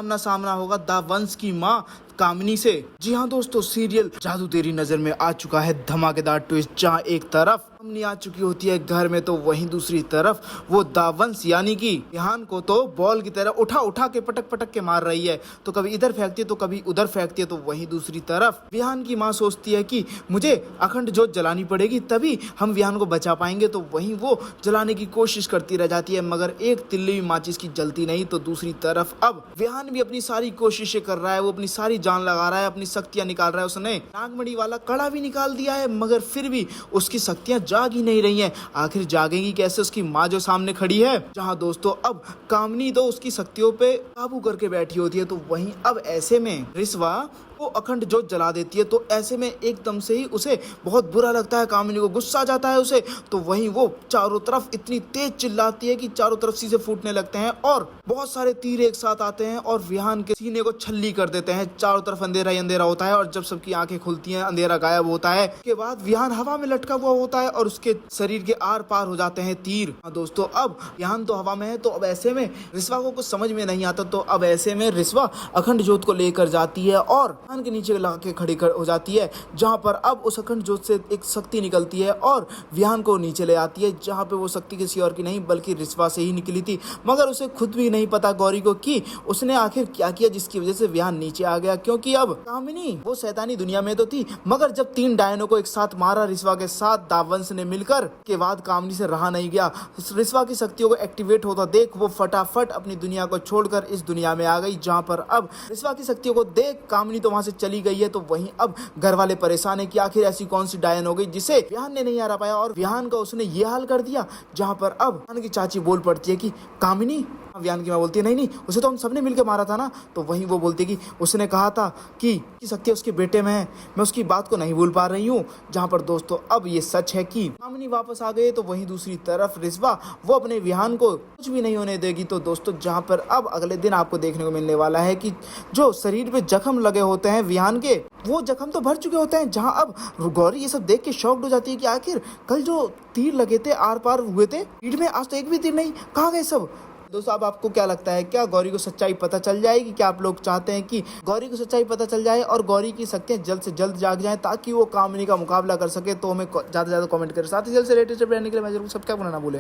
आमना सामना होगा द वंश की माँ कामिनी से। जी हाँ दोस्तों, सीरियल जादू तेरी नजर में आ चुका है धमाकेदार ट्विस्ट, जहाँ एक तरफ कामिनी आ चुकी होती है घर में, तो वहीं दूसरी तरफ वो दावंश यानी कि विहान को तो बॉल की तरह उठा उठा के पटक पटक के मार रही है। तो कभी इधर फेंकती है तो कभी उधर फेंकती है। तो वहीं दूसरी तरफ विहान की माँ सोचती है कि मुझे अखंड जोत जलानी पड़ेगी, तभी हम विहान को बचा पाएंगे। तो वहीं वो जलाने की कोशिश करती रह जाती है, मगर एक तिल्ली भी माचिस की जलती नहीं। तो दूसरी तरफ अब विहान भी अपनी सारी कोशिशें कर रहा है, वो अपनी सारी जान लगा रहा है, अपनी शक्तियां निकाल रहा है। उसने नागमणि वाला कड़ा भी निकाल दिया है, मगर फिर भी उसकी शक्तियां जाग ही नहीं रही हैं। आखिर जागेगी कैसे उसकी माँ जो सामने खड़ी है। जहां दोस्तों अब कामिनी तो उसकी शक्तियों पे काबू करके बैठी होती है। तो वहीं अब ऐसे में रिश्वा वो अखंड जोत जला देती है। तो ऐसे में एकदम से ही उसे बहुत बुरा लगता है, कामिनी को गुस्सा आ जाता है उसे। तो वहीं वो चारों तरफ इतनी तेज चिल्लाती है कि चारों तरफ शीशे फूटने लगते हैं और बहुत सारे तीर एक साथ आते हैं और विहान के सीने को छल्ली कर देते हैं। चारों तरफ अंधेरा ही अंधेरा होता है और जब सबकी आंखें खुलती हैं अंधेरा गायब होता है। उसके बाद विहान हवा में लटका हुआ होता है और उसके शरीर के आर पार हो जाते हैं तीर। दोस्तों अब विहान तो हवा में है, तो अब ऐसे में रिश्वा को कुछ समझ में नहीं आता। तो अब ऐसे में रिश्वा अखंड जोत को लेकर जाती है और विहान के नीचे लगा के खड़ी हो जाती है, जहां पर अब उस अखंड जोत से एक शक्ति निकलती है और विहान को नीचे ले आती है। जहां पे वो शक्ति किसी और की नहीं बल्कि रिश्वा से ही निकली थी, मगर उसे खुद भी नहीं पता गौरी को कि उसने आखिर क्या किया जिसकी वजह से विहान नीचे आ गया। क्योंकि अब कामिनी वो शैतानी दुनिया में तो थी, मगर जब 3 डायनों को एक साथ मारा रिश्वा के साथ दावंश ने मिलकर, के बाद कामिनी से रहा नहीं गया। रिश्वा की शक्तियों को एक्टिवेट होता देख वो फटाफट अपनी दुनिया को छोड़कर इस दुनिया में आ गई, जहां पर अब रिश्वा की शक्तियों को देख कामिनी तो वहां से चली गई है। तो वहीं अब घर वाले परेशान है कि आखिर ऐसी कौन सी डायन हो गई जिसे विहान ने नहीं हरा पाया और विहान का उसने ये हाल कर दिया। जहां पर अब विहान की चाची बोल पड़ती है कि कामिनी, विहान की मां बोलती है नहीं उसे तो हम सबने मिलकर मारा था ना। तो वहीं वो बोलती है कि उसने कहा था कि शक्ति उसके बेटे में है, मैं उसकी बात को नहीं भूल पा रही हूँ। जहां पर दोस्तों अब ये सच है कि कामिनी वापस आ गए। तो वहीं दूसरी तरफ रिश्वा वो अपने विहान को कुछ भी नहीं होने देगी। तो दोस्तों जहां पर अब अगले दिन आपको देखने को मिलने वाला है कि जो शरीर पे जख्म लगे होते हैं विहान के, वो जख्म तो भर चुके होते हैं। जहां अब गौरी ये सब देख के शॉक्ड हो जाती है कि आखिर कल जो तीर लगे थे आर पार हुए थे पीठ में, आज तो एक भी तीर नहीं, कहाँ गए सब। दोस्तों अब आपको क्या लगता है, क्या गौरी को सच्चाई पता चल जाएगी? क्या आप लोग चाहते हैं कि गौरी को सच्चाई पता चल जाए और गौरी की शक्तियां जल्द से जल्द जाग जाएं ताकि वो कामिनी का मुकाबला कर सके? तो हमें ज़्यादा से ज़्यादा कमेंट करें, साथ ही जल्द से लेटेस्ट अपडेट रहने के लिए मैं जरूर सब्सक्राइब करना ना भूलें।